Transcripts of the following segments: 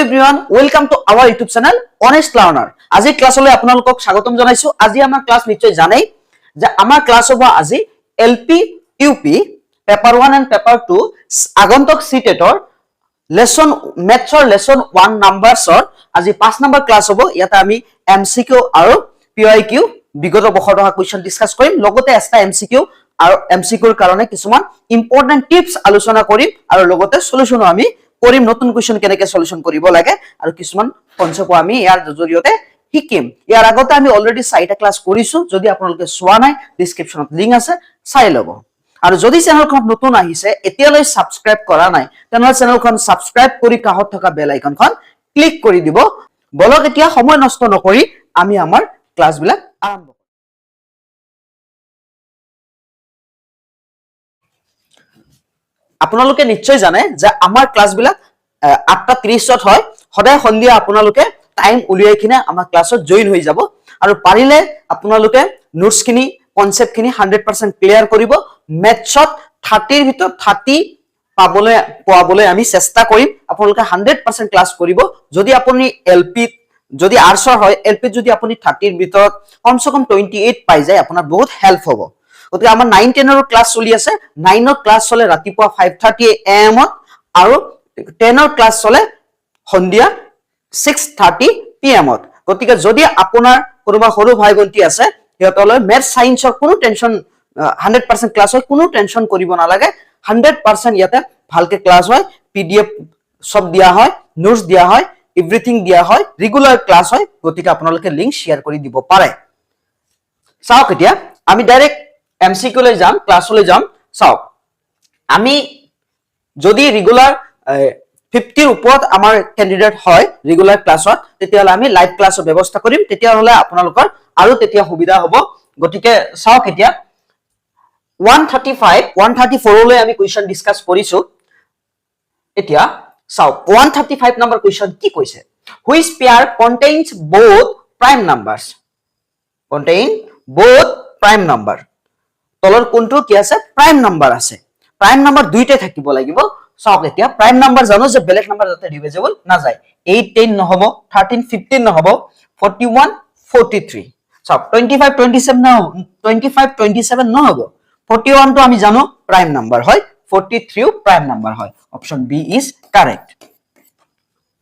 Everyone welcome to our YouTube channel honest learner আজি ক্লাছলৈ আপোনালোকক স্বাগতম জনাইছো আজি আমাৰ ক্লাছ নিশ্চয় জানেই যে আমাৰ ক্লাছ হ'ব আজি LP UP paper 1 and paper 2 আগন্তুক সিটেটৰ লেসন মেথছৰ লেসন 1 নাম্বাৰছৰ আজি 5 নম্বৰ ক্লাছ হ'ব ইয়াতে আমি এমসিকিউ আৰু পিআইকিউ বিগত বছৰ থকা কোৱেশ্চন ডিসকাস কৰিম লগতে এটা এমসিকিউ আৰু এমসিকিউৰ কাৰণে কিছুমান ইম্পৰ্টেন্ট টিপস আলোচনা কৰিম আৰু লগতে সলিউশনো আমি কৰিম নতুন কোৱেশ্চন কেনেকৈ সলিউশন কৰিব লাগে আৰু কিছুমান কনসেপ্ট আমি ইয়াৰ জৰিয়তে শিকিম ইয়াৰ আগতে আমি অলৰেডি 4টা ক্লাছ কৰিছো যদি আপোনালোকে চোৱা নাই ডেসক্ৰিপচনত লিংক আছে চাই লব আৰু যদি চেনেলখন নতুন আহিছে এতিয়ালৈ সাবস্ক্ৰাইব কৰা নাই তেনহলে চেনেলখন সাবস্ক্ৰাইব কৰি কাষত থকা বেল আইকনখন ক্লিক কৰি দিব বলক এতিয়া সময় নষ্ট নকৰি আমি আমাৰ ক্লাছবিলাক আৰম্ভ কৰিম আপোনালোকে নিশ্চয় জানে যে আমাৰ ক্লাছবিলাক 8:30 হয় সদায় সন্ধিয়া আপোনালোকে টাইম উলিয়াই কিনে আমাৰ ক্লাছত জয়েন হৈ যাব আৰু পাৰিলে আপোনালোকে নোটছ খিনি কনসেপ্ট খিনি 100% ক্লিয়াৰ কৰিব মেথছত 30 ৰ ভিতৰত 30 পাবলৈ আমি চেষ্টা কৰিম আপোনালোকে 100% ক্লাছ কৰিব যদি আপুনি এলপি যদি আৰ্টছৰ হয় এলপি যদি আপুনি 30 ৰ ভিতৰত কমসে কম 28 পাই যায় আপোনাৰ বহুত হেল্প হ'ব গতিকে আমাৰ 9 10 ৰ ক্লাছ চলি আছে 9 ৰ ক্লাছ চলে ৰাতিপুৱা 5:30 am আৰু 10 ৰ ক্লাছ চলে সন্ধিয়া 6:30 pm গতিকে যদি আপোনাৰ কোনোবা সৰু ভাই ভন্টি আছে হেতলৈ ম্যাথ সায়েন্সৰ কোনো টেনশন 100% ক্লাছ হয় কোনো টেনশন কৰিব নালাগে 100% ইয়াতে ভালকে ক্লাছ হয় পিডিএফ সব দিয়া হয় নোটস দিয়া হয় এভৰিথিং দিয়া হয় ৰেগুলাৰ ক্লাছ হয় গতিকে আপোনালোকে লিংক শেয়াৰ কৰি দিব পাৰে চাওক এতিয়া আমি ডাইৰেক্ট এমসিকিউ লৈ যাম ক্লাছলৈ যাম চাওক আমি যদি ৰেগুলাৰ 50 ৰ ওপৰত আমাৰ ক্যান্ডিডেট হয় ৰেগুলাৰ ক্লাছত তেতিয়ালে আমি লাইভ ক্লাছৰ ব্যৱস্থা কৰিম তেতিয়ালে আপোনালোকৰ আৰু তেতিয়া সুবিধা হ'ব গতিকে চাওক এতিয়া 134 লৈ আমি কোৱেশ্চন ডিসকাস কৰিছো এতিয়া চাওক 135 নম্বৰ কোৱেশ্চন কি কৈছে which pair contains both prime numbers তলৰ কোনটো কি আছে প্ৰাইম নাম্বাৰ আছে প্ৰাইম নাম্বাৰ দুইটা থাকিব লাগিব চাওক এতিয়া প্ৰাইম নাম্বাৰ জানো যে বেলেগ নাম্বাৰ যাতে ডিভিজিবল না যায় 8 10 নহব 13 15 নহব 41 43 চাওক 25 27 নহব 41 টো আমি জানো প্ৰাইম নাম্বাৰ হয় 43 ও প্ৰাইম নাম্বাৰ হয় option B is correct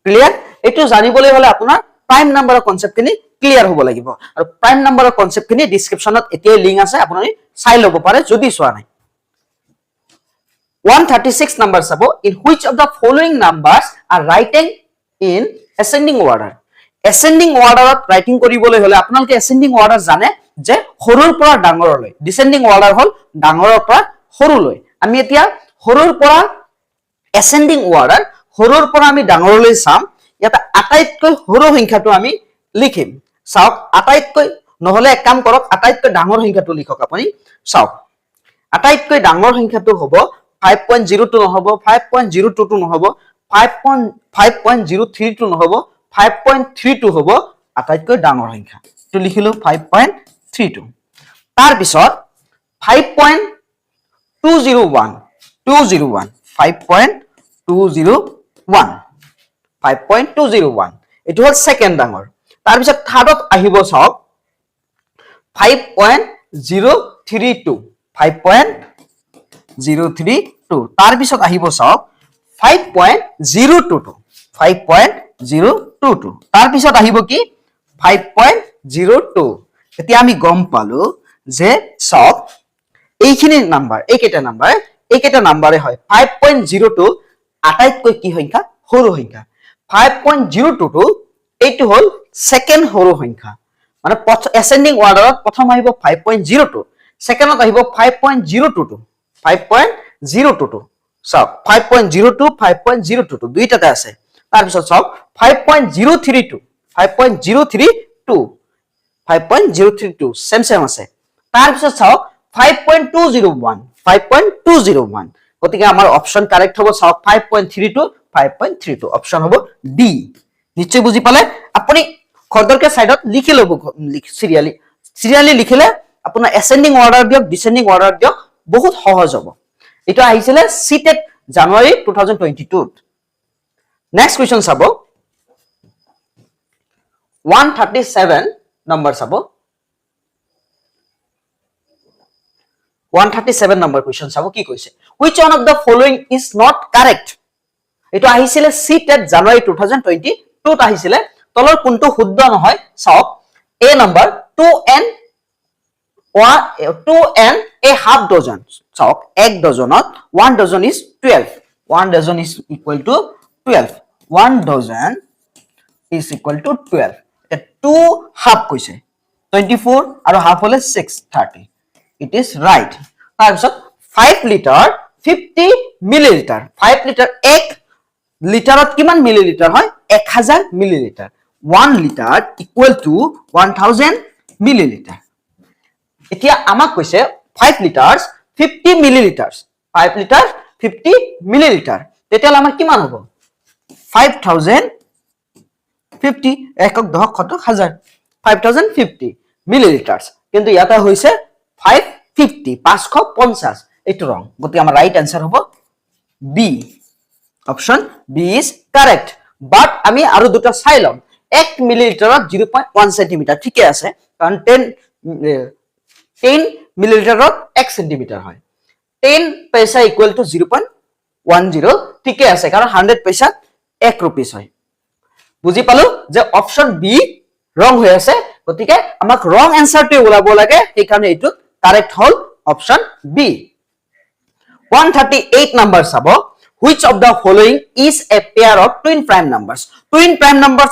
clear এটো জানিবলৈ হলে আপোনাৰ প্ৰাইম নাম্বাৰৰ কনসেপ্ট খিনি ক্লিয়াৰ হ'ব লাগিব আৰু প্ৰাইম নাম্বাৰৰ কনসেপ্ট খিনি ডেসক্ৰিপচনত এতিয়া লিংক আছে আপুনি চাই লব পাৰে যদি চোৱা নাই 136 number sabo in which of the following numbers are writing in ascending order writing koribole hole apnalke ascending order jane je horur pora dangorলৈ descending order hol dangoror pora horuloi ami etia horur pora ascending order horur pora ami dangorলৈ sam yata ataitkoi horu সংখ্যাটো আমি লিখিম চাওক আটাইতকৈ নহলে এক কাম কৰক আটাইতকৈ ডাঙৰ সংখ্যাটো লিখক আপুনি চাওক আটাইতকৈ ডাঙৰ সংখ্যাটো হ'ব 5.02 নহব 5.022 নহব 5.032 নহব 5.32 হ'ব আটাইতকৈ ডাঙৰ সংখ্যা তো লিখিলো 5.32 তাৰ পিছত 5.201 এটো হল সেকেন্ড ডাঙৰ তাৰ পিছত থাৰ্ডত আহিব চাওক 5.032 তাৰ পিছত আহিব চাওক 5.022 তাৰ পিছত আহিব কি 5.02 এতিয়া আমি গম পালো যে চাওক এইখিনি নাম্বাৰ এইকেইটা নাম্বাৰে হয় 5.02 আটাইতকৈ কি সংখ্যা সৰু সংখ্যা 5.022 এইটো হল সেকেন্ড সৰু সংখ্যা মানে ascending order প্ৰথম আহিব 5.02 সেকেন্ডত আহিব 5.022 চাওক 5.02 দুইটাতে আছে তাৰ পিছত চাওক 5.032 সেম আছে তাৰ পিছত চাওক 5.201 গতিকে আমাৰ অপচন কারেক্ট হ'ব চাওক 5.32 অপচন হ'ব ডি নিশ্চয় বুজি পালে আপুনি খৰদৰকে সাইডত লিখি লব সিৰিয়ালি লিখিলে আপোনাৰ ascending order দিয়ক descending order দিয়ক বহুত সহজ হ'ব এটা আহিছিলে সিটেট জানুৱাৰী 2022 নেক্সট কোৱেশ্চন চাব 137 নম্বৰ চাব 137 নম্বৰ কোৱেশ্চন চাব কি কৈছে which one of the following is not correct এটো আহিছিলে সিটেট জানুৱাৰী 2022 ত আহিছিলে তলৰ কোনটো শুদ্ধ নহয় চাওক a number 2n a half dozen চাওক এক ডজনত 1 dozen is 12 1 dozen is equal to 12 1 dozen is equal to 12 2 half কৈছে 24 আৰু half হলে 630 it is right তাৰপিছত 5 লিটাৰ 50 মিলিলিটাৰ 5 লিটাৰ 1 লিটাৰত কিমান মিলিলিটাৰ হয় 1000 millilitre 1 litre equal to 1000 millilitre এতিয়া আমাক কৈছে 5 লিটাৰ্স 50 মিলিলিটাৰ্স 5 লিটাৰ 50 মিলিলিটাৰ তেতিয়ালে আমাৰ কিমান হ'ব 5000 50 একক দহক কত 1000 5050 মিলিলিটাৰ্স কিন্তু ইয়াতে হৈছে 550 550 এটো ৰং গতি আমাৰ ৰাইট आंसर হ'ব B option B is correct but আমি আৰু দুটা চাই লম 1 মিলিলিটাৰত 0.1 সেন্টিমিটাৰ ঠিকই আছে কাৰণ 10 মিলিলিটাৰত 1 সেন্টিমিটার হয় 10 পয়সা ইকুয়াল টু 0.10 ঠিকই আছে কারণ 100 পয়সা 1 রুপিস হয় বুজি পালো যে অপশন বি রং হৈ আছে গতিকে আমাক রং আনসারটো ওলাব লাগে এই কাৰণে এটো correct hall option B 138 number sabo which of the following is a pair of twin prime numbers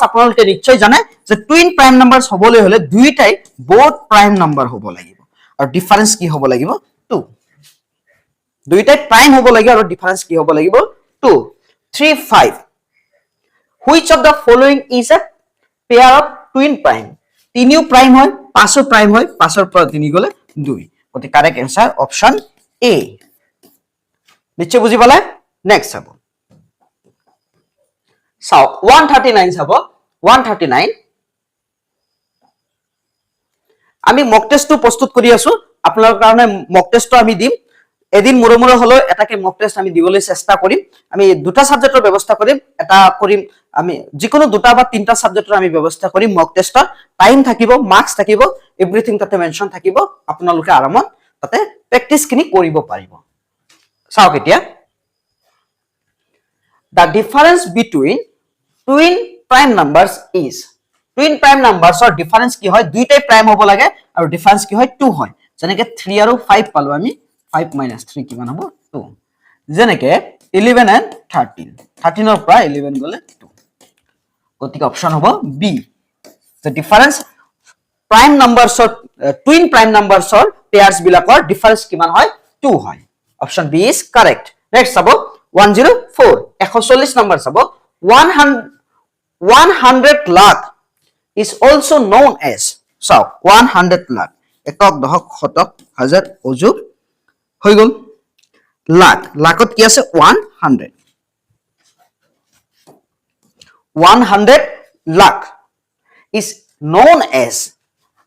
আপোনালোকে নিশ্চয় জানে যে twin prime numbers হবলৈ হলে দুইটাই both prime number হ'ব লাগিব আৰু ডিফারেন্স কি হ'ব লাগিব 2 দুইটাই prime হ'ব লাগিব আৰু ডিফারেন্স কি হ'ব লাগিব 2 3 5 which of the following is a pair of twin prime তিনিও prime হয় পাঁচও prime হয় পাঁচৰ পৰা তিনি গলে 2 গতি কারেক্ট आंसर অপশন এ নিশ্চয় বুজি পালে নেক্সট চাব চাও 139 চাব 139 আমি মক টেষ্টটো প্ৰস্তুত কৰি আছো আপোনালোকৰ কাৰণে মক টেষ্টটো আমি দিম এদিন মুৰমুৰ হলো এটাকে মক টেষ্ট আমি দিবলৈ চেষ্টা কৰিম আমি দুটা সাবজেক্টৰ ব্যৱস্থা কৰিম এটা কৰিম আমি যিকোনো দুটা বা তিনটা সাবজেক্টৰ আমি ব্যৱস্থা কৰিম মক টেষ্টৰ টাইম থাকিব মাৰ্কস থাকিব এভৰিথিং তাতে মেনশন থাকিব আপোনালোকে আৰামত তাতে প্ৰেক্টিস কিনি কৰিব পাৰিব চাওক এতিয়া the difference between twin prime numbers is twin prime numbers or difference কি হয় দুইটাই prime হ'ব লাগে আৰু difference কি হয় 2 হয় যেনেকে 3 আৰু 5 পালো আমি 5 - 3 কিমান হ'ব 2 যেনেকে 11 and 13 13 ৰ পৰা 11 গলে 2 গতিকে অপশন হ'ব B the difference prime numbers or twin prime numbers or pairs বিলাকৰ difference কিমান হয় 2 হয় option B is correct next sabo 104 140 number sabo 100 lakh is also known as so 100 lakh eকক দহক শতক হাজাৰ অযুগ হৈ গল লাখ লাখত কি আছে 100 lakh is known as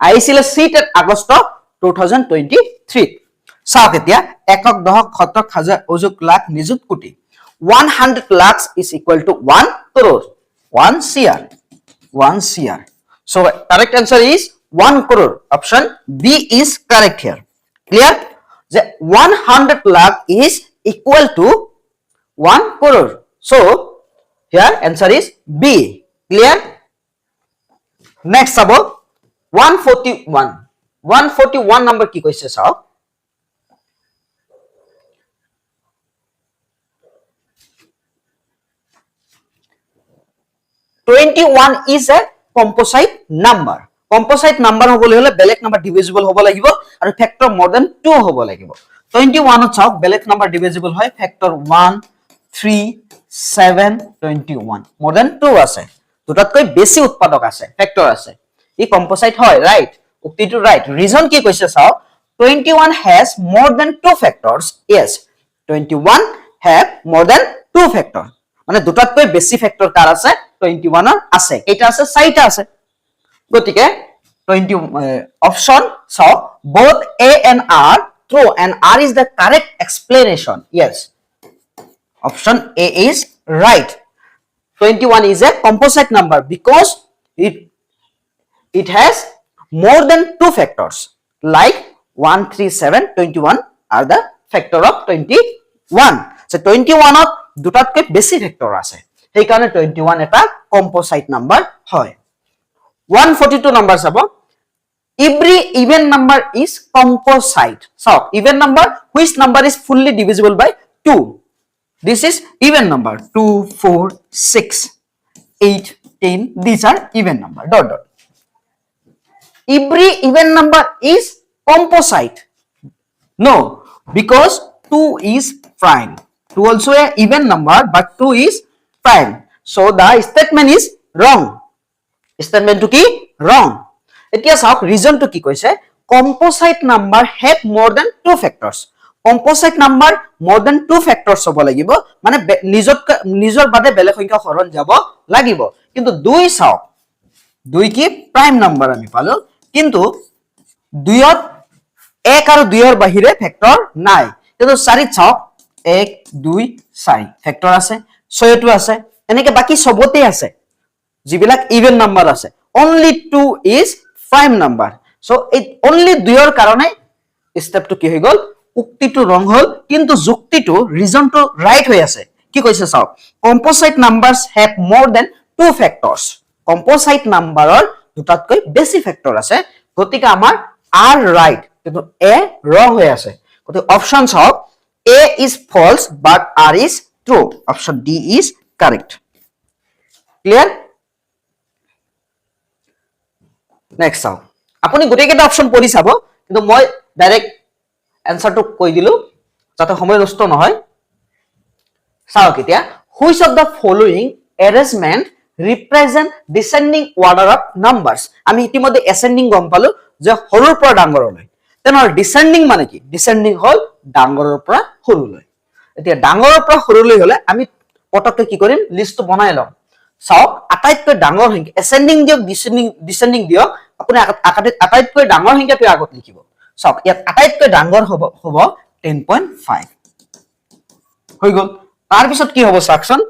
আইছিলে সিট at আগষ্ট 2023 চাওক এতিয়া একক দহক শতক হাজাৰ অযুগ লাখ নিযুত কোটি 100 lakhs is equal to 1 crore 1 cr so correct answer is 1 crore option b is correct here clear the 100 lakh is equal to 1 crore so here answer is b clear next about 141 number কি কৈছে চাওক 21 is a composite number হবলৈ হলে বেলেগ number divisible হ'ব লাগিব আৰু factor more than 2 হ'ব লাগিব 21 ত চাওক বেলেগ নাম্বার ডিভিজিবল হয় ফ্যাক্টৰ 1 3 7 21 more than 2 আছে দুটাতকৈ বেছি উৎপাদক আছে ফ্যাক্টৰ আছে ই কম্পোসাইট হয় রাইট উক্তিটো রাইট রিজন কি কৈছে চাওক 21 has more than 2 factors yes 21 have more than 2 factors মানে দুটাতকৈ বেছি ফ্যাক্টৰ কাৰ আছে 21 ৰ আছে এটা আছে চাইটা আছে গতিকে 20 option so both a and r true and r is the correct explanation yes option a is right 21 is a composite number because it has more than 2 factors like 1 3 7 21 are the factor of 21 so 21 ত দুটাতকৈ বেছি factor আছে সেই কাৰণে 21 এটা composite number হয় 142 number চাব every even number is composite so even number which number is fully divisible by 2 this is even number 2 4 6 8 10 these are even number dot dot every even number is composite no because 2 is prime 2 also a even number but 2 is prime so the statement is wrong statement to ki wrong এতিয়া চাওক region to কি কৈছে composite number have more than 2 factors composite number more than 2 factors হ'ব লাগিব মানে নিজৰ বাদে বেলেগ সংখ্যা হৰণ যাব লাগিব কিন্তু 2 চাওক 2 কি প্ৰাইম নাম্বাৰ আমি পালো কিন্তু 2 ত 1 আৰু 2 ৰ বাহিৰে ফেক্টৰ নাই কিন্তু 4 চাওক 1 2 4 ফেক্টৰ আছে 6 টো আছে এনেকে বাকি সবতে আছে যিবিলাক ইভেন নাম্বাৰ আছে only 2 is prime number so it only 2 ৰ কাৰণে step to কি হৈ গল উক্তিটো ৰং হল কিন্তু যুক্তিটো ৰিজনটো ৰাইট হৈ আছে কি কৈছে চাওক composite numbers have more than 2 factors composite numberৰ দুটাতকৈ বেছি ফেক্টৰ আছে গতিকে আমাৰ r right কিন্তু a wrong হৈ আছে গতিকে অপচন চাওক a is false but r is true option d is correct clear next চাওক আপুনি গোটেইকেইটা অপচন পঢ়ি চাব কিন্তু মই ডাইৰেক্ট এনসাৰটো কৈ দিলো যাতে সময় নষ্ট নহয় চাওক এতিয়া which of the following arrangement represent descending order of numbers আমি ইতিমধ্যে ascending গম পালো যে সৰুৰ পৰা ডাঙৰলৈ তেনৰ descending মানে কি descending হল ডাঙৰৰ পৰা সৰুলৈ এতিয়া ডাঙৰৰ পৰা সৰুলৈ হলে আমি পটককৈ কি কৰিম লিষ্টটো বনাই লম চাওক আটাইতকৈ ডাঙৰ সংখ্যা ascending দিয়ক descending দিয়ক আপুনি আটাইতকৈ ডাঙৰ সংখ্যাটো আগত লিখিব চাওক ইয়াত আটাইতকৈ ডাঙৰ হ'ব 10.5 হৈ গল তাৰ পিছত কি হ'ব সাকশন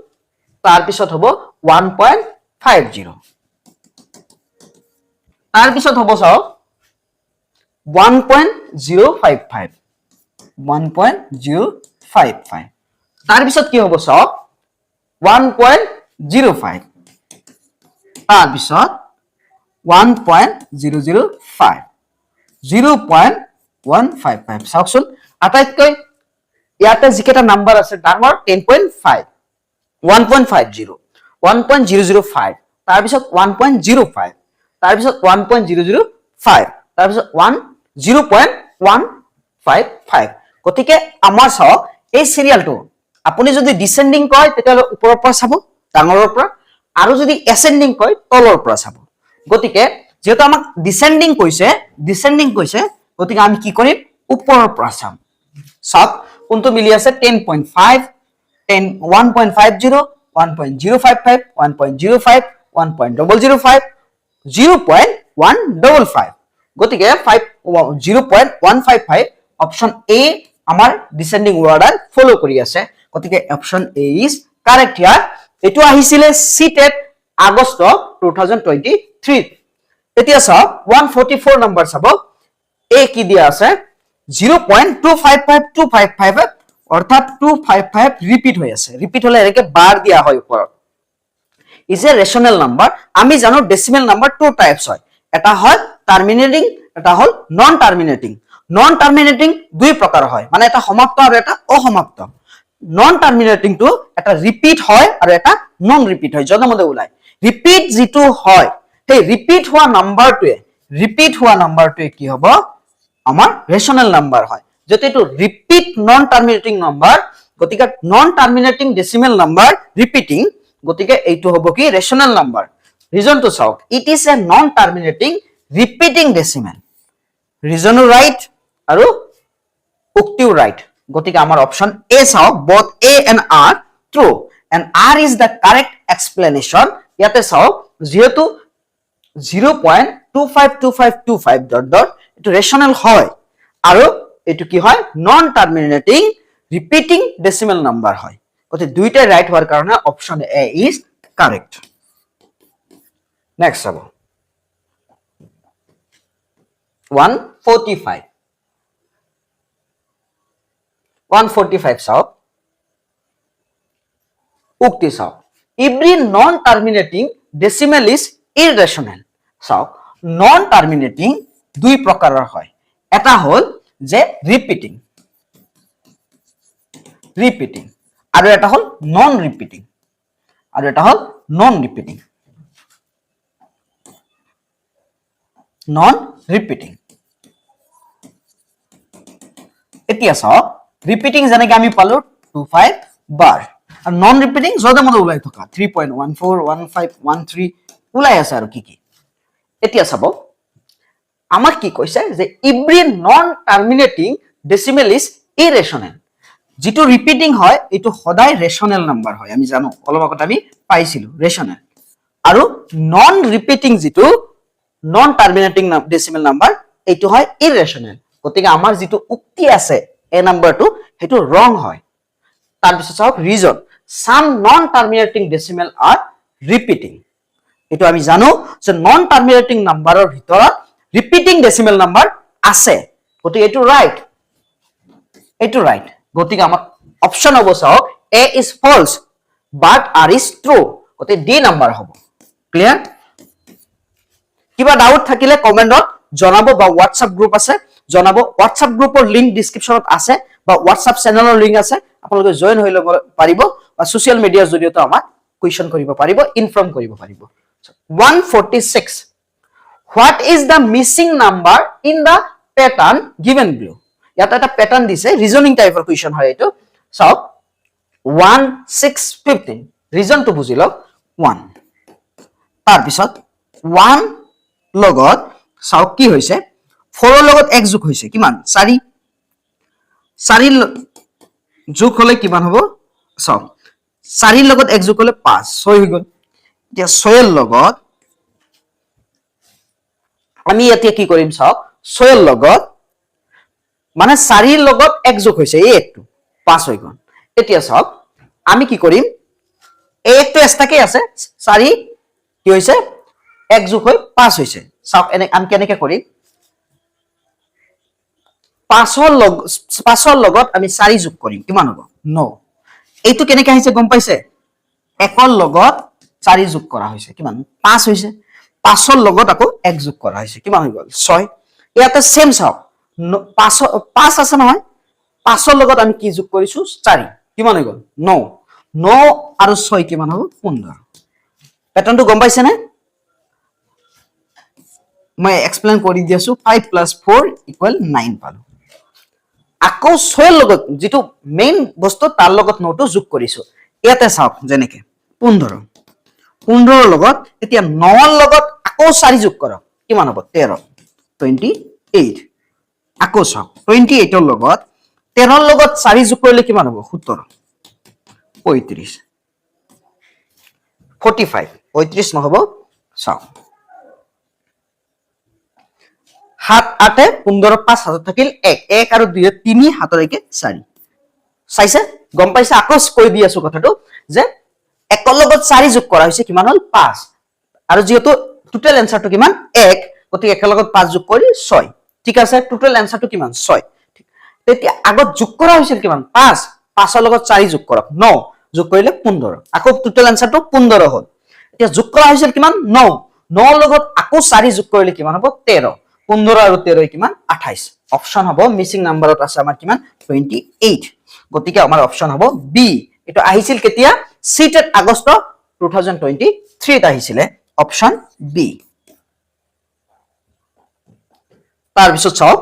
তাৰ পিছত হ'ব 1.50 তাৰ পিছত হ'ব চাওক 1.055 তাৰ পিছত কি হ'ব চাওক 1.05 তাৰ পিছত 1.005 0.155 চাওকচোন আটাইতকৈ ইয়াতে যিকেটা নাম্বাৰ আছে ডাঙৰ 10.5 1.50 1.005 তাৰ পিছত 1.05 তাৰ পিছত 1.005 তাৰ পিছত 0.155 গতিকে আমাৰ চাওক এই সিৰিয়ালটো আপুনি যদি ডিসেন্ডিং কয় তেতিয়ালে ওপৰৰ পৰা চাব ডাঙৰৰ পৰা আৰু যদি এসেন্ডিং কয় তলৰ পৰা চাব গতিকে যেটো আমাক ডিসেন্ডিং কৈছে গতিকে আমি কি কৰিম ওপৰৰ পৰা চাম সব কোনটো মিলি আছে 10.5 10 1.50 1.055 1.05 1.005 0.155 গতিকে 0.155 অপশন এ আমাৰ ডিসেন্ডিং অৰ্ডাৰ ফলো কৰি আছে গতিকে অপশন এ ইজ কাৰেক্ট হিয়াৰ এটো আহিছিলে সিটেট আগষ্ট 2023 এতিয়া চাও 144 নম্বৰ চাব এ কি দিয়া আছে 0.255255 অৰ্থাৎ 255 ৰিপিট হৈ আছে ৰিপিট হলে একে বাৰ দিয়া হয় ওপৰত ইজ এ ৰেশনাল নাম্বার আমি জানো ডেসিমেল নাম্বার টু টাইপস হয় এটা হয় টার্মিনেটিং এটা হল নন টার্মিনেটিং দুই প্ৰকাৰ হয় মানে এটা সমাপ্ত আৰু এটা অসমাপ্ত নন টাৰ্মিনেটিং টু এটা ৰিপিট হয় আৰু এটা নন ৰিপিট হয় জনমতে ওলাই ৰিপিট যেটো হয় সেই ৰিপিট হোৱা নাম্বাৰটোৱে কি হ'ব আমাৰ ৰেশনাল নাম্বার হয় যেটো এটো রিপিট নন টার্মিনেটিং নাম্বার গতিকে non terminating decimal number repeating গতিকে এইটো হ'ব কি ৰেশনাল নাম্বাৰ ৰিজন টু চাওক it is a non terminating repeating decimal ৰিজনো ৰাইট আৰু উক্তিও ৰাইট গতিকে আমাৰ অপশন এ চাওক both a and r true and r is the correct explanation ইয়াতে চাওক যেহেতু 0.252525 ডট ডট এটো ৰেশনাল হয় আৰু এটো কি হয় non terminating repeating decimal number হয় গতিকে দুইটাই রাইট হওয়ার কারণে option A is correct next চাব 145 145 চাওক উক্তি চাওক every non terminating decimal is irrational চাওক নন টার্মিনেটিং দুই প্ৰকাৰৰ হয় এটা হল যে ৰিপিটিং আৰু এটা হল নন ৰিপিটিং এতিয়া চাওক ৰিপিটিং যেনেকৈ আমি পালো 25 বাৰ আৰু নন ৰিপিটিং যতে মতে ওলাই থকা 3.14 15 13 ওলাই আছে আৰু কি এতিয়া চাব আমাক কি কৈছে যে every non terminating decimal is ইৰেশনাল যেটো ৰিপিটিং হয় এটো সদায় ৰেশনাল নাম্বাৰ হয় আমি জানো অলপ আগত আমি পাইছিলো ৰেশনাল আৰু নন ৰিপিটিং যেটো নন টাৰ্মিনেটিং ডেসিমেল নাম্বাৰ এটো হয় ইৰেশনাল গতিকে আমাৰ যেটো উক্তি আছে এ নাম্বাৰটো হেতু ৰং হয় তাৰ পিছত চাওক region some non terminating decimal are repeating এটো আমি জানো যে নন টার্মিনেটিং নাম্বাৰৰ ভিতৰত ৰিপিটিং ডেসিমেল নাম্বাৰ আছে গতিকে এটো ৰাইট গতিকে আমাৰ অপচন হ'ব চাওক a is false but r is true গতিকে d নাম্বাৰ হ'ব ক্লিয়াৰ কিবা ডাউট থাকিলে কমেন্টত জনাব বা WhatsApp গ্ৰুপ আছে জনাব WhatsApp গ্ৰুপৰ লিংক ডেসক্ৰিপচনত আছে বা WhatsApp চেনেলৰ লিংক আছে আপোনালোকে জয়েন হৈ লব পাৰিব বা সোশ্যাল মিডিয়াৰ জৰিয়তে আমাক কোৱেশ্চন কৰিব পাৰিব ইনফৰ্ম কৰিব পাৰিব 146 what is the missing number in the pattern given below ইয়াত এটা প্যাটার্ন দিছে রিজনিং টাইপৰ কোৱেশ্চন হয় এটো চাওক 1615 ৰিজনটো বুজি লওক 1 তাৰ পিছত 1 লগত চাওক কি হৈছে 4 ৰ লগত 1 যোগ হৈছে কিমান 4 যোগ হলে কিমান হ'ব চাওক 4 ৰ লগত 1 যোগ হলে 5 6 হৈ গল এতিয়া 6 ৰ লগত আমি এতিয়া কি কৰিম চাওক 6 ৰ লগত মানে 4 ৰ লগত 1 যোগ হৈছে এই একটো 5 হৈ গল এতিয়া চাওক আমি কি কৰিম এই একটো এক্সট্ৰাকে আছে 4 কি হৈছে 1 যোগ হৈ 5 হৈছে চাওক আমি কেনেকৈ কৰিম 5 ৰ লগত আমি 4 যোগ কৰিম কিমান হ'ব 9 এইটো কেনেকৈ আহিছে গম পাইছে 1 ৰ লগত 4 যোগ কৰা হৈছে কিমান 5 হৈছে 5 ৰ লগত আকৌ 1 যোগ কৰা হৈছে কিমান হৈ গল 6 ইয়াতে সেম চাওক 5 আছে নহয় 5 ৰ লগত আমি কি যোগ কৰিছো 4 কিমান হৈ গল 9 আৰু 6 কিমান হ'ব 15 প্যাটাৰ্নটো গম পাইছে নে মই এক্সপ্লেইন কৰি দিছো 5 + 4 = 9 পালো আকৌ 6 ৰ লগত যেটো মেইন বস্তু তাৰ লগত 9টো যোগ কৰিছো ইয়াতে চাওক যেনেকে 15 ৰ লগত এতিয়া 9 ৰ লগত আকৌ 4 যোগ কৰক কিমান হ'ব 13 28 আকৌ চাওক 28 ৰ লগত 13 ৰ লগত 4 যোগ কৰিলে কিমান হ'ব 17 35 35 নহব চাওক 7 8 15 5 হাতত থাকিল 1 আৰু 2 3 হাতলৈকে 4 চাইছে গম পাইছে আকৌ কৈ দি আছো কথাটো যে 1 ৰ লগত 4 যোগ কৰা হৈছে কিমান হল 5 আৰু যেহেতু টোটাল এনসাৰটো কিমান 1 গতিকে 1 ৰ লগত 5 যোগ কৰি 6 ঠিক আছে টোটাল এনসাৰটো কিমান 6 ঠিক তেতিয়া আগত যোগ কৰা হৈছিল কিমান 5 5 ৰ লগত 4 যোগ কৰক 9 যোগ কৰিলে 15 আকৌ টোটাল এনসাৰটো 15 হল এতিয়া যোগ কৰা হৈছিল কিমান 9 ৰ লগত আকৌ 4 যোগ কৰিলে কিমান হ'ব 13 15 আৰু 13 কিমান 28 অপচন হ'ব মিসিং নাম্বাৰত আছে আমাৰ কিমান 28 গতিকে আমাৰ অপচন হ'ব বি এটো আহিছিল কেতিয়া সিটেড আগষ্ট 2023 ত আহিছিল অপচন বি তাৰ পিছত চাওক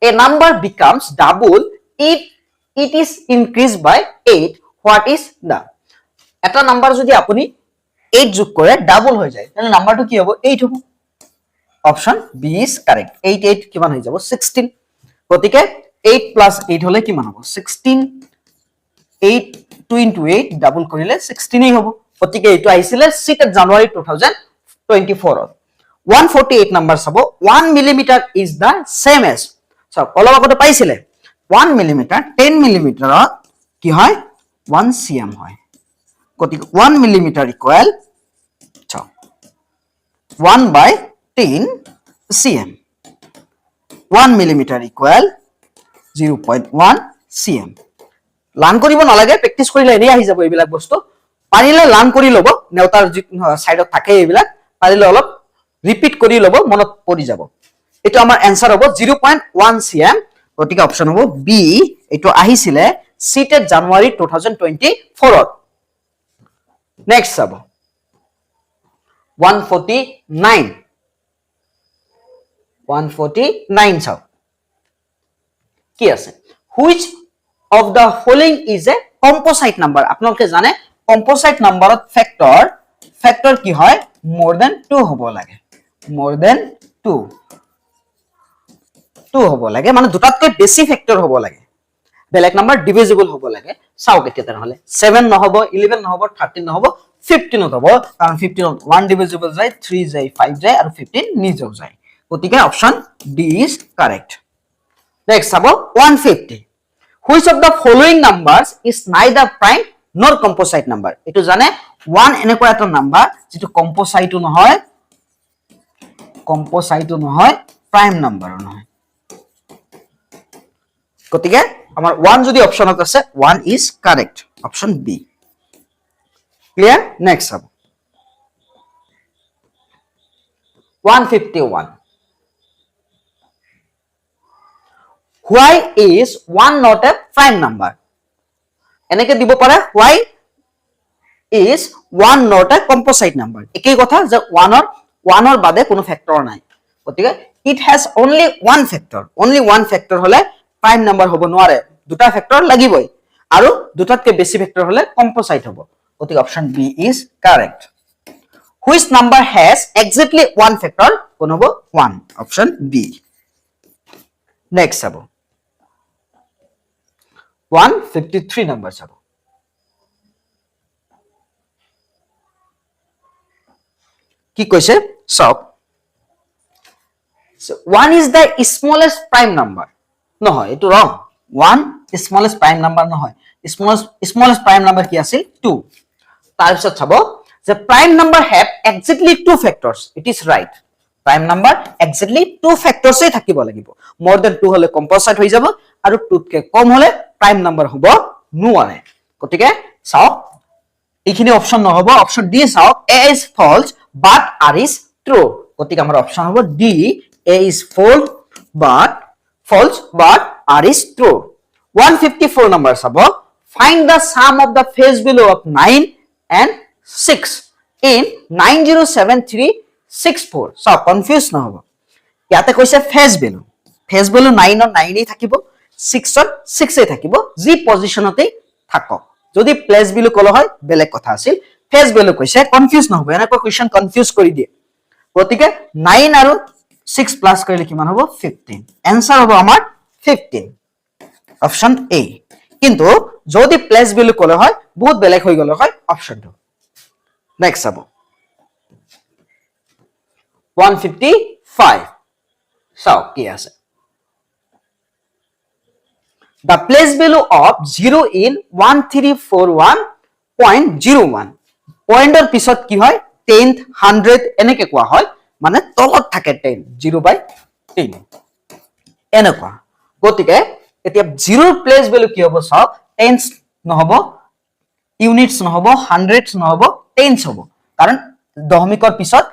a number becomes double if it is increased by 8 what is the এটা নাম্বার যদি আপুনি 8 যোগ কৰে ডাবল হৈ যায় তাহলে নাম্বাৰটো কি হ'ব 8 হ'ব অপচন বি ইজ কারেক্ট 8 8 কিমান হৈ যাব 16 গতিকে 8 + 8 হলে কিমান হ'ব 16 8 2 * 8 ডাবল কৰিলে 16 এই হ'ব গতিকে এটো আহিছিল সিটেড জানুৱাৰী 2024 ত 148 নাম্বাৰ চাব 1 millimetre is the same as সব অলপ আগতে পাইছিলে 1 মিলিমিটাৰ 10 মিলিমিটাৰত কি হয় 1 cm হয় গতিকে 1 millimetre equal 1/10 cm. 1 millimeter equal 0.1 cm. Learn কৰিব নালাগে, প্ৰেক্টিচ কৰিলে এনেই আহি যাব এইবিলাক বস্তু। পাৰিলে লাৰ্ণ কৰি ল'ব, নেওতাৰ সাইডত থাকে এইবিলাক, পাৰিলে অলপ ৰিপিট কৰি ল'ব, মনত পৰি যাব। এইটো আমাৰ এনসাৰ হ'ব 0.1 cm। গতিকে অপচন হ'ব বি। এইটো আহিছিলে সিটেট জানুৱাৰী 2024 ত। নেক্সট চাব 149। 149 চাও কি আছে, which of the following is a composite number? আপোনালোকে জানে composite numberত ফেক্টৰ কি হয়, more than 2 হ'ব লাগে, more than 2 হ'ব লাগে, মানে দুটাতকৈ বেছি ফেক্টৰ হ'ব লাগে, বেলেগ নাম্বাৰ ডিভিজিবল হ'ব লাগে। চাও কেতিয়া তেনেহলে 7 নহব, 11 নহব, 13 নহব, 15 হ'ব, কাৰণ 15 1 ডিভিজিবল যায়, 3 যায়, 5 যায় আৰু 15 নিজেও যায়। গতিকে option D is correct. Next চাব 150। Which of the following numbers is neither prime nor composite number? এটো জানে 1 এনেকুৱা এটা নাম্বাৰ যেটো কম্পোসাইটো নহয়, প্ৰাইম নাম্বাৰো নহয়। গতিকে আমাৰ 1 যদি অপচনত আছে 1 is correct, option B. Clear? Next চাব 151। Why is 1 not a prime number? এনেকে দিব পাৰে, why is 1 not a composite number? একেই কথা যে 1 ৰ বাদে কোনো ফেক্টৰ নাই। গতিকে it has only one factor, only one factor হলে প্ৰাইম নাম্বাৰ হ'ব নোৱাৰে, দুটা ফেক্টৰ লাগিবই, আৰু দুটাতকে বেছি ফেক্টৰ হলে কম্পোসাইট হ'ব। গতিকে option B is correct. Which number has exactly one factor? কোন হ'ব 1, অপচন বি। নেক্সট চাব 153 নাম্বার চাব। কি কৈছে চাওক, 1 is the smallest prime number, নহয় এটো রং। 1 smallest prime number নহয়, smallest prime number কি আছিল 2। তাৰপিছত চাব যে prime number have exactly two factors, it is right, prime number exactly two factors এ থাকিব লাগিব, more than 2 হলে কম্পোসাইট হৈ যাব, আৰু 2 কে কম হলে প্ৰাইম নাম্বাৰ হ'ব নোৱাৰে। গতিকে চাও এইখিনি অপচন নহব, অপচন ডি চাও, A is false but R is true. গতিকে আমাৰ অপচন হ'ব D, A is false but R is true. 154 number চাব, find the sum of the face value of 9 and 6 in 907364। চাও কনফিউজ নহব, ইয়াতে কৈছে ফেজ ভ্যালু 9 ৰ 9 এই থাকিব, 6 ৰ 6 এই থাকিব, যি পজিশনতে থাকক। যদি প্লেস ভ্যালু কল হয় বেলেগ কথা আছিল, ফেজ ভ্যালু কৈছে, কনফিউজ নহব, এনেকৈ কোৱেশ্চন কনফিউজ কৰি দিয়ে। গতিকে 9 আৰু 6 প্লাস কৰিলে কিমান হ'ব 15, आंसर হ'ব আমাৰ 15, অপচন এ। কিন্তু যদি প্লেস ভ্যালু কল হয় বহুত বেলেগ হৈ গল হয় অপচনটো। নেক্সট চাব 155। চাও কি আছে, the place value of 0 in 1341.01, পয়েন্টৰ পিছত কি হয় 10th 100 এনেকে কোৱা হয়, মানে তলত থাকে 10, 0/10 এনেকুৱা। গতিকে এতিয়া 0 ৰ প্লেস ভ্যালু কি হ'ব চাওক, টেন্স নহব, ইউনিটস নহব, হান্ড্রেডস নহব, টেন্স হ'ব, কাৰণ দশমিকৰ পিছত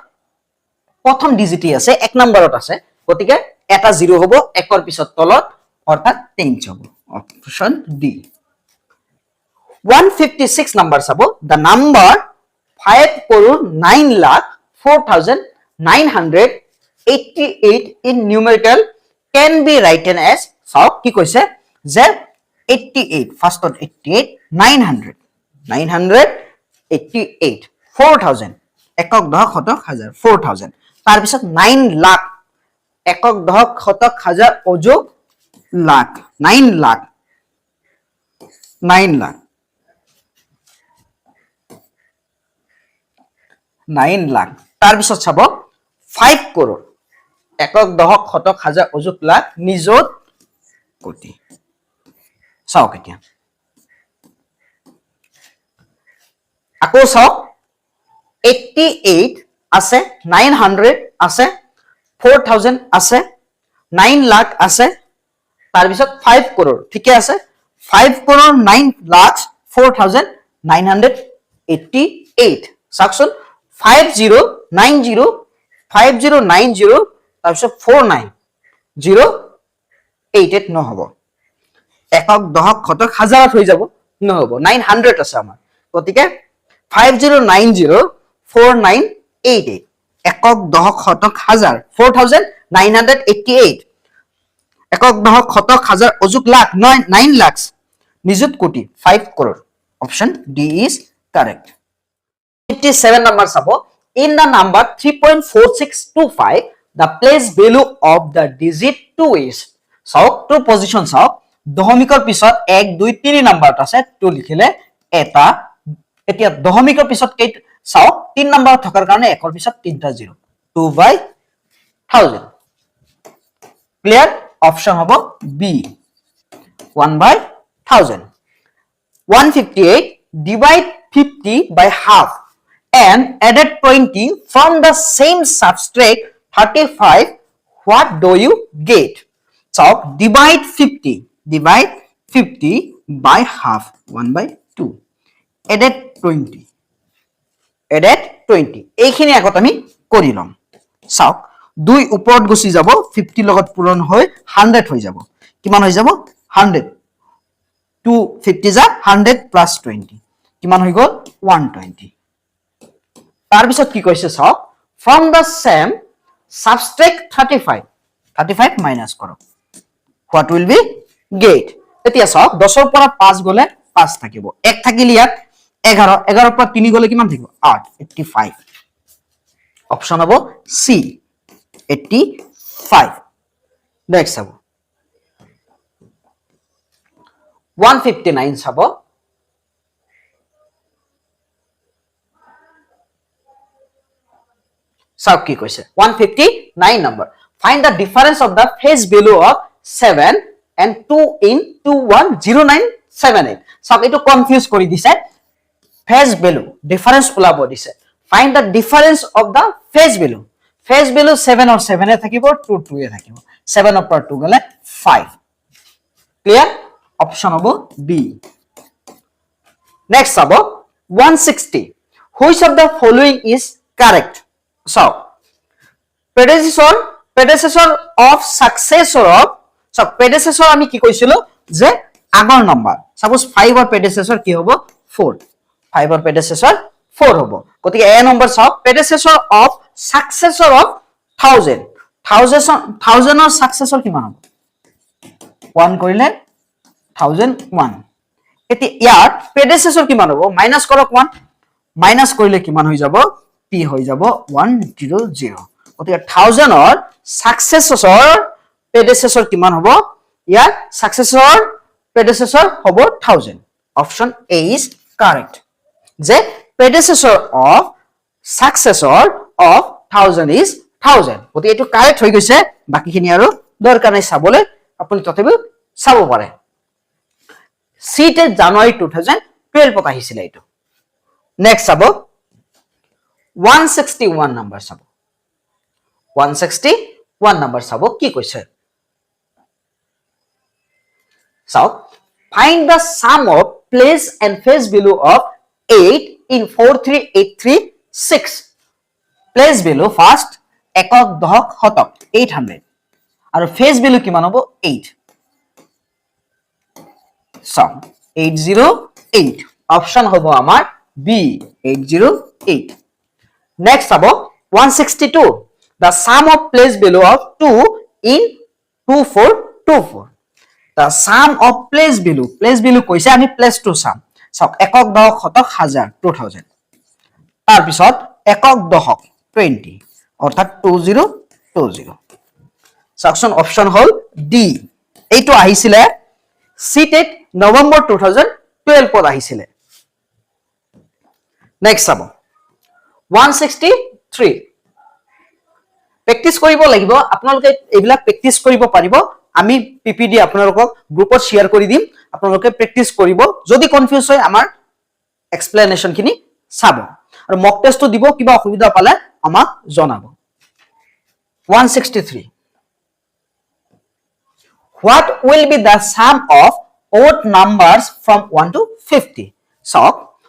প্ৰথম ডিজিট আছে, 1 নম্বৰত আছে। গতিকে এটা 0 হ'ব, 1ৰ পিছত তলত, অৰ্থাৎ টেন্স হ'ব, অপচন ডি। 156 নাম্বার চাব, the number 5,09,04,988 in numerical can be written as, চাওক কি কৈছে যে 88, ফার্স্টত 88, 988, 4,000, একক দশক শতক হাজাৰ 4,000, তাৰ পিছত 9 লাখ, একক দশক শতক হাজাৰ অযুগ লাখ, 9 লাখ, 9 লাখ, 9 লাখ। তাৰ পিছত চাব 5 কৰোৰ, একক দশক শতক হাজাৰ অযুগ লাখ নিযুত কোটি। চাওক এতিয়া আকৌ চাওক 88 আছে, 900 আছে, 4000 আছে, 9 লাখ আছে, তাৰ পিছত 5 crore ঠিকে আছে 5 crore 9 লাখ 4988 চাকচোন 5090 5090 তাৰ পিছত 49088 নহব একক দহক শতক হাজাৰত হৈ যাব নহব 900 আছে আমাৰ গতিকে 5090 4988 একক দহক শতক হাজাৰ 4988 একক দহক শতক হাজাৰ অযুক লাখ 9 লাখ নিযুত কোটি 5 crore option D is correct 57 number sabo in the number 3.4625 the place value of the digit 2 is sauk to position sauk দহমিকৰ পিছত 1 2 3 নাম্বাৰত আছে তো লিখিলে এটা এতিয়া দহমিকৰ পিছত কেই চাওক 3 নম্বৰ থকাৰ কাৰণে একৰ পিছত 3টা 0 2/1000 ক্লিয়াৰ অপশন হ'ব B 1/1000 158 divide 50 by half and added 20 from the same subtract 35 what do you get so divide 50 by half 1/2 added 20 এইখিনি আগত আমি কৰি লম চাওক দুই ওপৰত গুছি যাব 50 লগত পূৰণ হৈ 100 হৈ যাব কিমান হৈ যাব 100 250 যা 100 plus 20 কিমান হৈ গল 120 তাৰ পিছত কি কৈছে চাওক from the same subtract 35 minus কৰক what will be get এতিয়া চাওক 10 ৰ পৰা 5 গলে 5 থাকিব 1 থাকিল ইয়াত 11 11 ৰ পৰা 3 গলে কিমান থাকিব 8 85 অপশন হ'ব C 85 নেক্সট হ'ব 159 চাব চাওক কি কৈছে 159 number find the difference of the face value of 7 and 2 in 210978 চাওক এটো কনফিউজ কৰি দিছে face value difference ওলাব দিছে find the difference of the face value 7 or 7 এ থাকিব 2 2 এ থাকিব 7 ৰ পৰা 2 গলে 5 ক্লিয়াৰ অপশন হ'ব B next হ'ব 160 which of the following is correct so predecessor of successor of so predecessor আমি কি কৈছিলো যে আগৰ নম্বৰ suppose 5 ৰ predecessor কি হ'ব 4 5 ৰ predecessor 4 হ'ব গতিকে a নম্বৰ চাওক predecessor of successor of 1000 ৰ successor কিমান হ'ব 1 কৰিলে 1001 এতি ইয়াত predecessor কিমান হ'ব মাইনাস কৰক 1 মাইনাস কৰিলে কিমান হৈ যাব p হৈ যাব 100 গতিকে 1000 ৰ successor predecessor কিমান হ'ব ইয়াত successor predecessor হ'ব 1000 option A is correct যে predecessor of successor of 1000 is 1000 গতিকে এটো কারেক্ট হৈ গৈছে বাকিখিনি আৰু দৰকাৰ নাই চাবলৈ আপুনি তথাপিও চাব পাৰে সিটে জানুৱাৰী 2012 পত আহিছিল এটো নেক্সট চাব 161 নম্বৰ চাব 161 নম্বৰ চাব কি কৈছে so find the sum of place and face value of 8 in 43836 place value first একক দহক শতক 800 আৰু face value কিমান হ'ব 8 so 808 অপশন হ'ব আমাৰ B 808 next হ'ব 162 the sum of place value of 2 in 2424 the sum of place value কৈছে আমি place to sum চাওক একক দহক শতক হাজাৰ 2000 তাৰ পিছত একক দহক 20 অৰ্থাৎ 2020 সাকশন অপশন হল ডি এইটো আহিছিলে সিটেট নৱেম্বৰ 2012 পত আহিছিলে নেক্সট চাব 163 প্ৰেক্টিস কৰিব লাগিব আপোনালোকে এইবিলাক প্ৰেক্টিস কৰিব পাৰিব আমি পিপিডি আপোনালোকক গ্ৰুপত শেয়াৰ কৰি দিম আপোনালোকে প্ৰেক্টিস কৰিব যদি কনফিউজ হয় আমাৰ এক্সপ্লেনেশন খিনি চাব আৰু মক টেষ্টটো দিব কিবা অসুবিধা পালে আমাক জনাব 163 What will be the sum of odd numbers from 1 to 50 so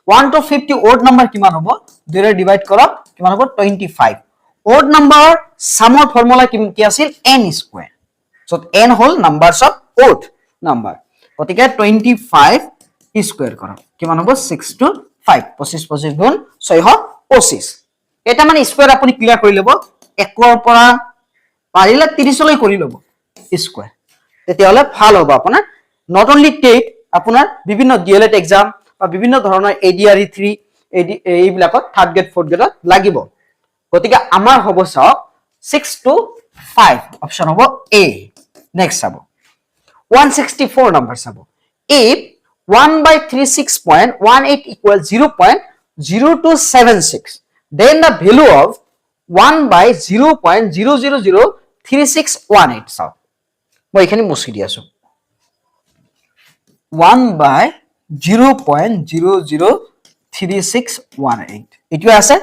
1 to 50 odd number কিমান হ'ব দুৰে ডিভাইড কৰক কিমান হ'ব 25 odd number sum formula কি আছিল n square so n hall numbers of odd number গতিকে 25 স্কয়ার কৰক কিমান হ'ব 6 to 5 25 25 গুণ 625 এটা মানে স্কয়ার আপুনি ক্লিয়াৰ কৰি লব 1 ৰ পৰা পাৰিলে 30 লৈ কৰি লব স্কয়াৰ তেতিয়াহলে ভাল হ'ব আপোনাৰ not only take আপোনাৰ বিভিন্ন ডিএলএড এক্সাম বা বিভিন্ন ধৰণৰ এডিআৰই 3 এইবিলাকত থাৰ্ড গ্ৰেড ফৰ্থ গ্ৰেডত লাগিব গতিকে আমাৰ হ'ব চাওক 6 to 5 অপচন হ'ব এ নেক্সট চাব 164 number চাব if 1 by 36.18 equals 0.0276 then the value of 1 by 0.0003618 চাওক মই এখানে মুছি দি আছো 1 by 0.003618 এটো আছে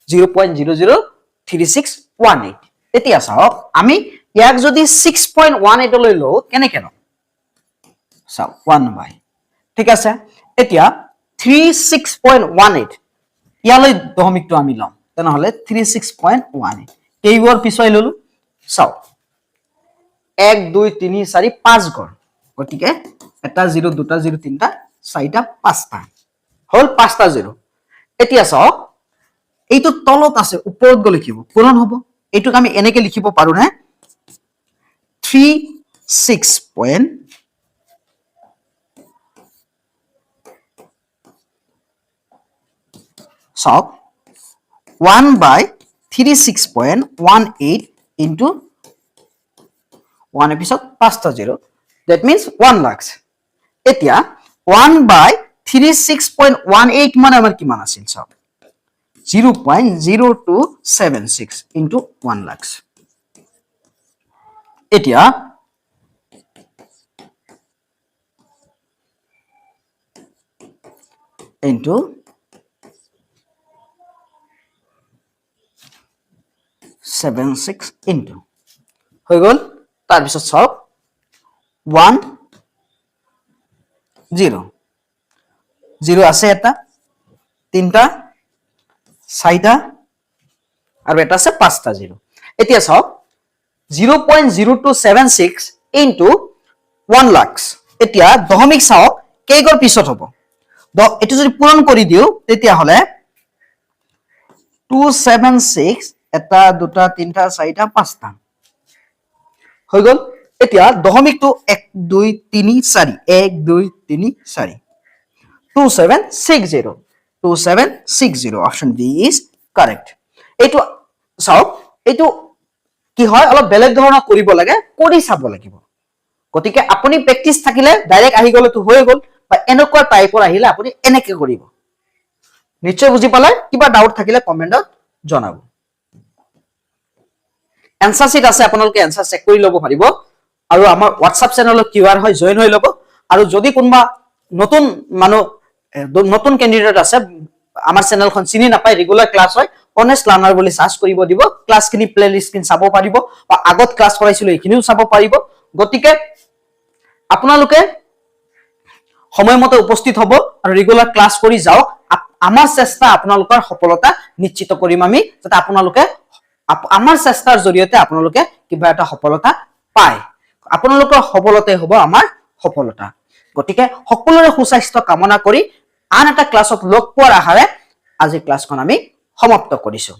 0.003618 এতিয়া চাওক আমি ইয়াক যদি 6.18 লৈ লও কেনে কেন চাওক 1 by ঠিক আছে এতিয়া 36.18 ইয়ালৈ দশমিকটো আমি লম তেনহলে 36.18 কেইবৰ পিছই ললো চাওক 1 2 3 4 5 গৰ গটিকে এটা 0 দুটা 0 তিনটা চাৰিটা পাঁচটা হল পাঁচটা 0 এতিয়া চাওক এইটো তলত আছে ওপৰত গলে লিখিব পূৰণ হ'ব এইটোক আমি এনেকে লিখিব পাৰো না 36. So 1 by 36.18 into 1 episode pasta 0 that means 1 lakhs etia 1 by 36.18 মানে আমার কি মান আছিল সব 0.0276 into 1 lakhs etia into 76 into হৈ গল তাৰ পিছত সব 1 0 0 আছে এটা তিনটা চাৰিটা আৰু এটা আছে পাঁচটা 0 এতিয়া সব 0.0276 into 1 lakhs এতিয়া দশমিক চাওক কেইগৰ পিছত হ'ব এটো যদি পূৰণ কৰি দিও তেতিয়া হলে 276 এটা দুটা তিনটা চাৰিটা পাঁচটা হৈ গল এতিয়া দশমিকটো 1 2 3 4 1 2 3 4 2760 অপশন ডি ইজ কারেক্ট এটো চাওক এটো কি হয় অলপ বেলেগ ধৰণৰ কৰিব লাগে কৰি চাব লাগিব গতিকে আপুনি প্ৰেক্টিস থাকিলে ডাইৰেক্ট আহি গলে তো হৈ গল বা এনেকুৱা টাইপৰ আহিলে আপুনি এনেকে কৰিব নিশ্চয় বুজি পালে কিবা ডাউট থাকিলে কমেন্টত জনাব এনসাৰ শিট আছে আপোনালোকে এনসাৰ চেক কৰি লব পাৰিব আৰু আমাৰ WhatsApp চেনেলত কিউআৰ হয় জয়েন হৈ লব আৰু যদি কোনবা নতুন নতুন ক্যান্ডিডেট আছে আমাৰ চেনেলখন চিনি নাপায় ৰেগুলাৰ ক্লাস হয় অনেষ্ট লাৰ্নাৰ বুলি সাৰ্চ কৰিব দিব ক্লাসখিনি প্লেলিস্ট কিন চাব পাৰিব বা আগত ক্লাস কৰাইছিল এইখিনিও চাব পাৰিব গতিকে আপোনালোকে সময়মতে উপস্থিত হ'ব আৰু ৰেগুলাৰ ক্লাস কৰি যাওক আমাৰ চেষ্টা আপোনালোকৰ সফলতা নিশ্চিত কৰিম আমি যাতে আপোনালোকে আমাৰ চেষ্টাৰ জৰিয়তে আপোনালোকে কিবা এটা সফলতা পায় আপোনালোকৰ সফলতাই হ'ব আমাৰ সফলতা গতিকে সকলোৰে সুস্বাস্থ্য কামনা কৰি আন এটা ক্লাছত লগ পোৱাৰ আশাৰে আজি ক্লাসখন আমি সমাপ্ত কৰিছো